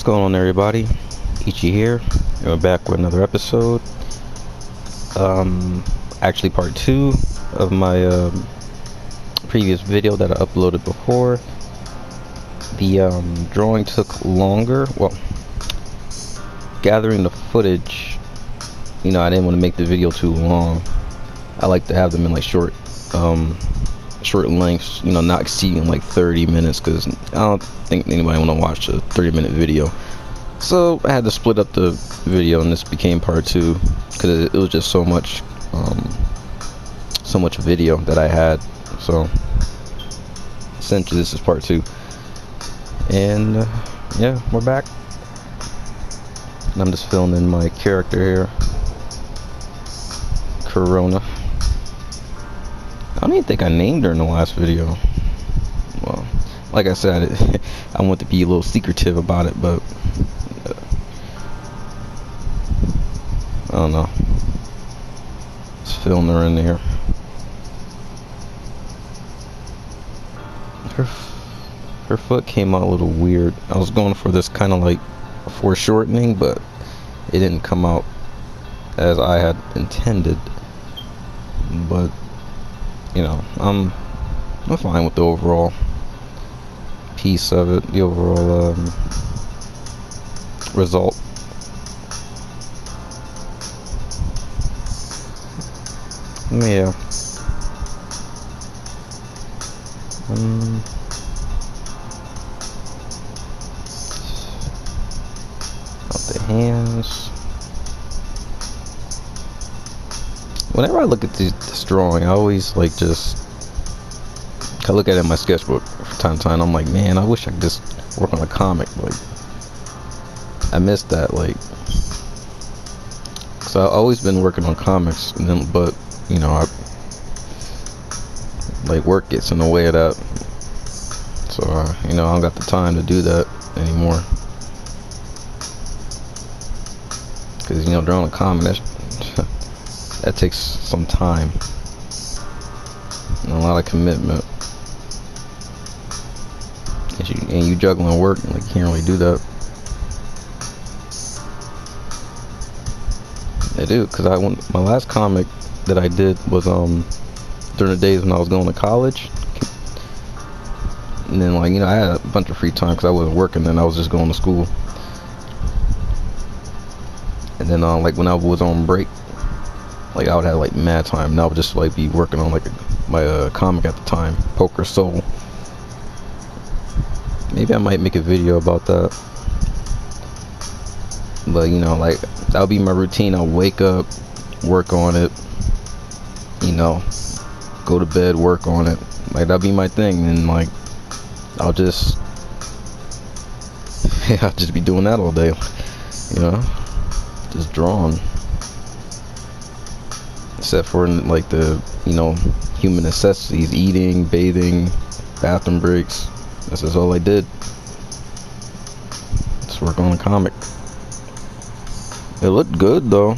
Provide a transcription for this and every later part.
going on, everybody? Ichi here. We're back with another episode. Actually part 2 of my previous video that I uploaded before. The drawing took longer. Well, gathering the footage, I didn't want to make the video too long. I like to have them in like short lengths, not exceeding like 30 minutes, because I don't think anybody want to watch a 30-minute video. So I had to split up the video, and this became part 2 because it was just so much video that I had. So essentially this is part 2, and yeah, we're back, and I'm just filling in my character here, Corona. I don't even think I named her in the last video. Well, like I said, I want to be a little secretive about it, but I don't know. Just filling her in there. Her foot came out a little weird. I was going for this kind of like foreshortening, but it didn't come out as I had intended. But I'm fine with the overall piece of it, the overall result. Yeah. Out the hands. Whenever I look at this drawing, I always I look at it in my sketchbook from time to time. I'm like, man, I wish I could just work on a comic. Like, I missed that. So I've always been working on comics, and then, but work gets in the way of that. So I don't got the time to do that anymore. Because drawing a comic, that takes some time and a lot of commitment, and you juggling work, you can't really do that. I do, because my last comic that I did was during the days when I was going to college, and then I had a bunch of free time because I wasn't working, then I was just going to school, and then when I was on break, I would have mad time, and I would just be working on my comic at the time, Poker Soul. Maybe I might make a video about that. But that would be my routine. I'll wake up, work on it, go to bed, work on it. That'd be my thing, and I'll just I'll just be doing that all day, just drawing. Except for the human necessities, eating, bathing, bathroom breaks. That's just all I did. Just work on a comic. It looked good though.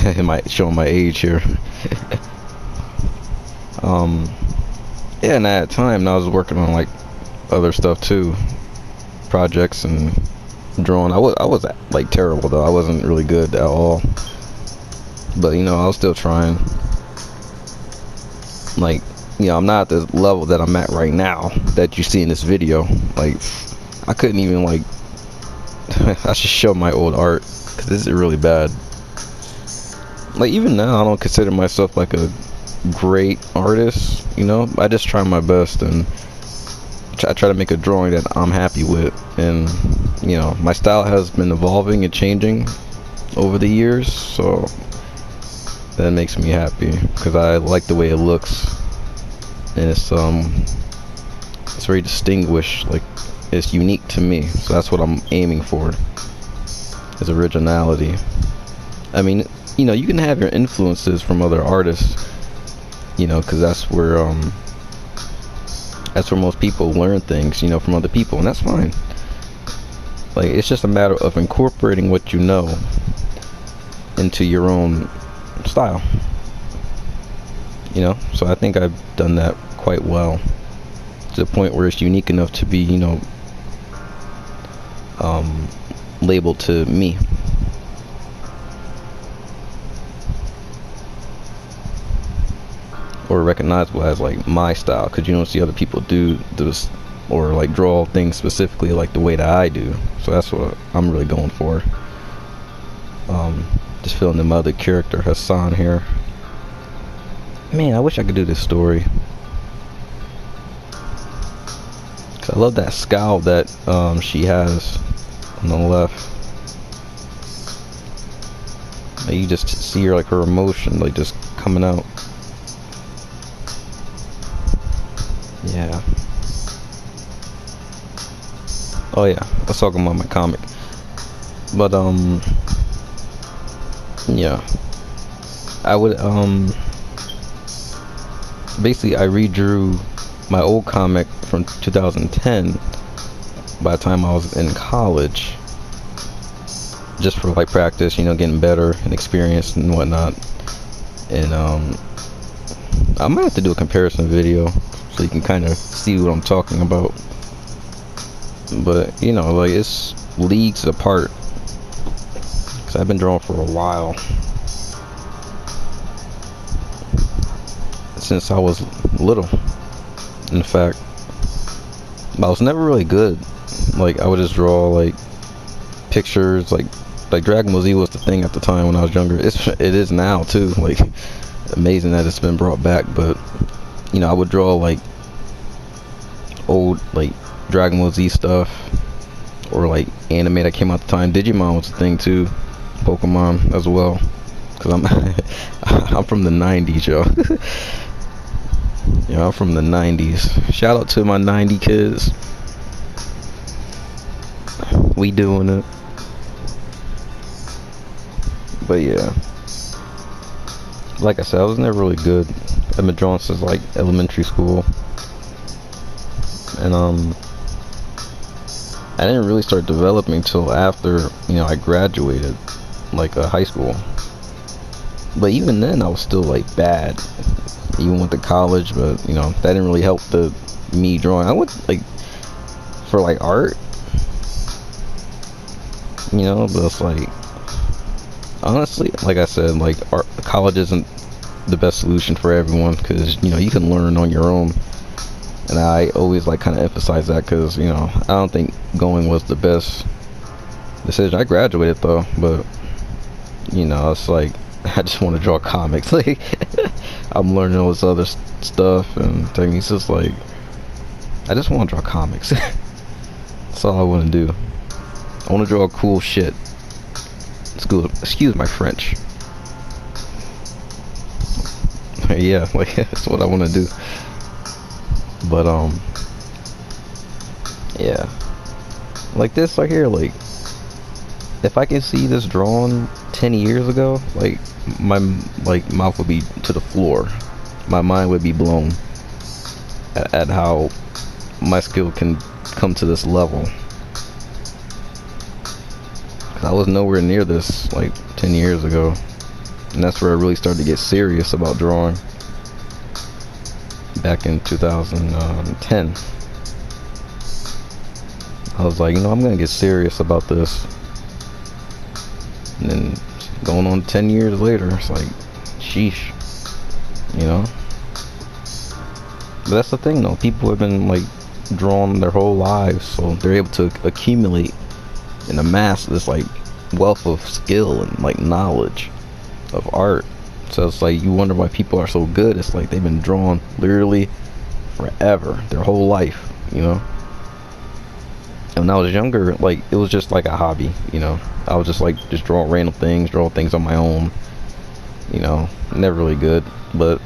It might show my age here. Yeah, and I had time, and I was working on other stuff too, projects and drawing. I was terrible though. I wasn't really good at all, but I was still trying. I'm not at the level that I'm at right now that you see in this video. I couldn't even I should show my old art, because this is really bad. Even now, I don't consider myself a great artist, I just try my best, and I try to make a drawing that I'm happy with. And my style has been evolving and changing over the years, so that makes me happy, because I like the way it looks, and it's very distinguished. It's unique to me, so that's what I'm aiming for, is originality. I mean, you can have your influences from other artists, because that's where most people learn things, from other people, and that's fine. Like, it's just a matter of incorporating what you know into your own style, you know. So I think I've done that quite well, to the point where it's unique enough to be, you know, labeled to me. Or recognizable as like my style, because you don't see other people do this or like draw things specifically like the way that I do. So that's what I'm really going for. Just feeling the mother character Hassan here. Man, I wish I could do this story. Cause I love that scowl that she has on the left. Like, you just see her, like, her emotion like just coming out. Yeah. Oh yeah, let's talk about my comic. But yeah, I would basically, I redrew my old comic from 2010 by the time I was in college, just for like practice, you know, getting better and experience and whatnot. And I might have to do a comparison video so you can kind of see what I'm talking about. But you know, like, it's leagues apart, because I've been drawing for a while, since I was little. In fact, I was never really good. Like, I would just draw like pictures, like Dragon Ball Z was the thing at the time when I was younger. It is now too. Like, amazing that it's been brought back. But you know, I would draw like old like Dragon Ball Z stuff, or like anime that came out at the time. Digimon was the thing too, Pokemon as well, because I'm from the 90s, yo. Yeah, I'm from the 90s. Shout out to my 90 kids. We doing it. But yeah, like I said, I was never really good. I've been drawing since like elementary school, and I didn't really start developing till after, you know, I graduated, like high school. But even then, I was still like bad. Even went to college, but you know, that didn't really help me drawing. I went like for like art, you know, but it's like, honestly, like I said, like college isn't the best solution for everyone, because you know, you can learn on your own. And I always like kind of emphasize that, because you know, I don't think going was the best decision. I graduated though, but you know, it's like, I just want to draw comics. Like, I'm learning all this other stuff and techniques. It's like, I just want to draw comics. That's all I want to do. I want to draw cool shit. Excuse my French. Yeah, like, that's what I want to do. But yeah, like this right here, like, if I could see this drawn 10 years ago, like, my mouth would be to the floor. My mind would be blown at how my skill can come to this level. 'Cause I was nowhere near this like 10 years ago, and that's where I really started to get serious about drawing. Back in 2010, I was like, you know, I'm gonna get serious about this. And then going on 10 years later, it's like, sheesh, you know. But that's the thing though, people have been like drawing their whole lives, so they're able to accumulate and amass this like wealth of skill and like knowledge of art. So it's like, you wonder why people are so good. It's like they've been drawing literally forever, their whole life, you know. And when I was younger, like, it was just like a hobby, you know. I was just like, just drawing random things, drawing things on my own, you know. Never really good, but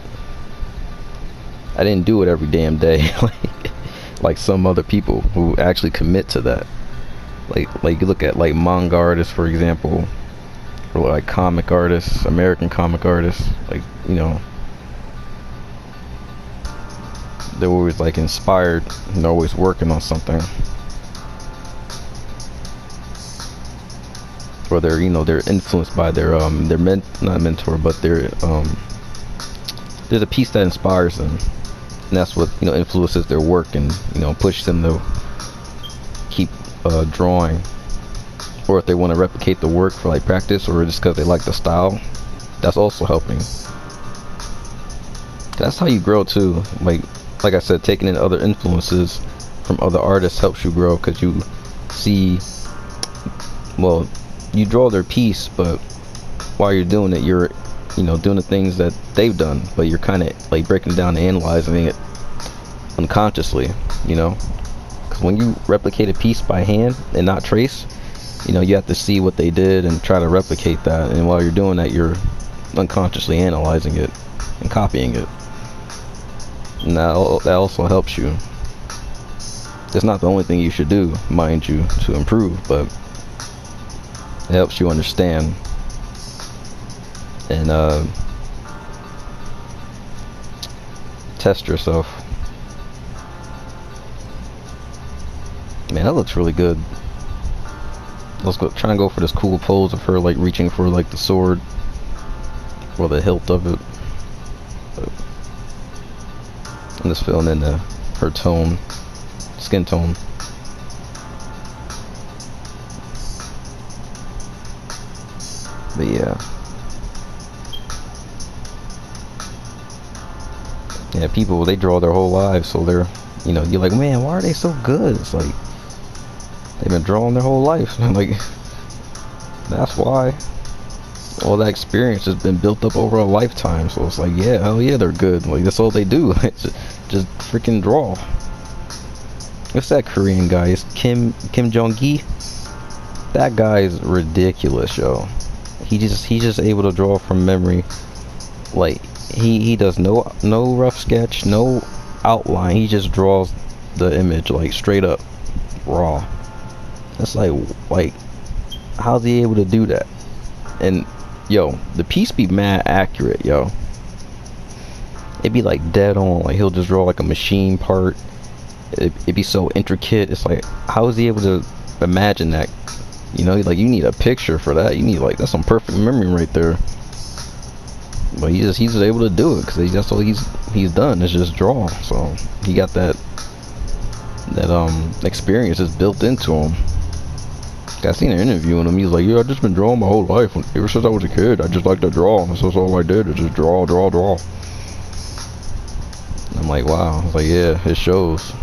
I didn't do it every damn day like some other people who actually commit to that. Like you look at like manga artists, for example, or like comic artists, American comic artists, like, you know, they're always like inspired and they're always working on something. or they're influenced by their not mentor, but there's a piece that inspires them, and that's what influences their work and pushes them to keep drawing. Or if they want to replicate the work for like practice, or just because they like the style, that's also helping. That's how you grow too. Like I said, taking in other influences from other artists helps you grow, because you see, well, you draw their piece, but while you're doing it, you're doing the things that they've done, but you're kind of like breaking it down and analyzing it unconsciously, because when you replicate a piece by hand and not trace, you have to see what they did and try to replicate that, and while you're doing that, you're unconsciously analyzing it and copying it, and that also helps you. It's not the only thing you should do, mind you, to improve, but it helps you understand and test yourself. Man, that looks really good. Let's go try and go for this cool pose of her like reaching for like the sword or the hilt of it. I'm just filling in her tone, skin tone. But yeah, people, they draw their whole lives, so they're, you're like, man, why are they so good? It's like they've been drawing their whole life. And like, that's why. All that experience has been built up over a lifetime. So it's like, yeah, hell yeah, they're good. Like, that's all they do. just freaking draw. What's that Korean guy? It's Kim Jong-gi. That guy is ridiculous, yo. He's just able to draw from memory. Like, he does no rough sketch, no outline. He just draws the image like straight up raw. It's like how's he able to do that? And yo, the piece be mad accurate, yo. It'd be like dead on. Like, he'll just draw like a machine part. It'd be so intricate. It's like, how is he able to imagine that? Like, you need a picture for that. You need, like, that's some perfect memory right there. But he's just able to do it, because that's all he's done is just draw. So he got that experience just built into him. I seen an interview with him. He was like, yeah, I've just been drawing my whole life. Ever since I was a kid, I just like to draw. That's all I did, is just draw. I'm like, wow. I was like, yeah, it shows.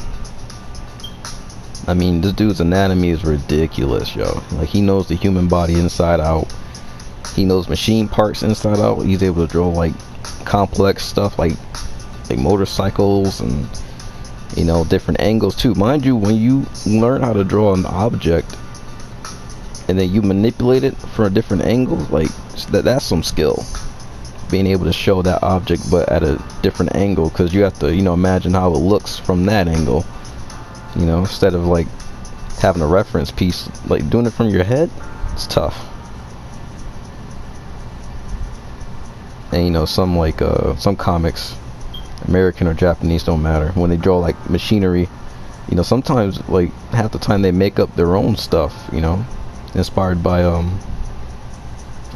I mean, this dude's anatomy is ridiculous, yo. Like, he knows the human body inside out. He knows machine parts inside out. He's able to draw like complex stuff, like motorcycles, and different angles too. Mind you, when you learn how to draw an object and then you manipulate it for a different angle, like that's some skill. Being able to show that object but at a different angle, because you have to imagine how it looks from that angle. Instead of like having a reference piece, like doing it from your head, it's tough. And some comics, American or Japanese, don't matter, when they draw like machinery, sometimes like half the time they make up their own stuff, inspired by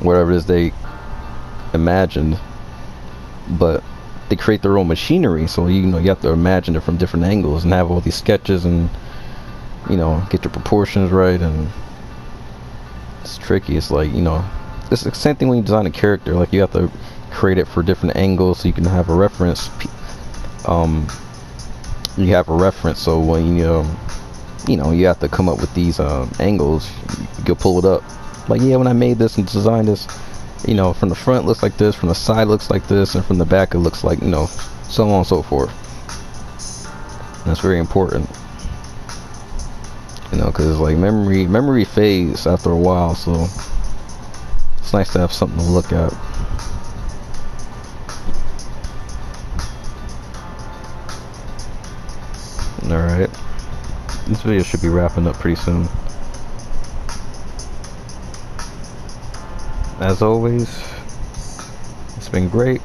whatever it is they imagined, but they create their own machinery. So you have to imagine it from different angles and have all these sketches and get your proportions right, and it's tricky. It's like, it's the same thing when you design a character. Like, you have to create it for different angles so you can have a reference. You have a reference, so when you have to come up with these angles, you can pull it up. Like, yeah, when I made this and designed this, from the front it looks like this, from the side it looks like this, and from the back it looks like, so on and so forth. And that's very important, because like memory fades after a while, so it's nice to have something to look at. Alright, this video should be wrapping up pretty soon. As always, it's been great.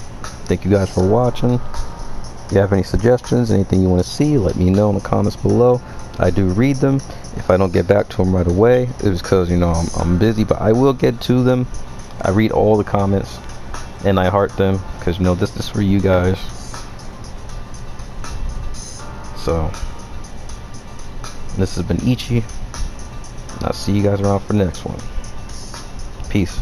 Thank you guys for watching. If you have any suggestions, anything you want to see, let me know in the comments below. I do read them, If I don't get back to them right away, it's because, you know, I'm busy, but I will get to them. I read all the comments and I heart them because, you know, this is for you guys. So, this has been Ichi, and I'll see you guys around for the next one. Peace.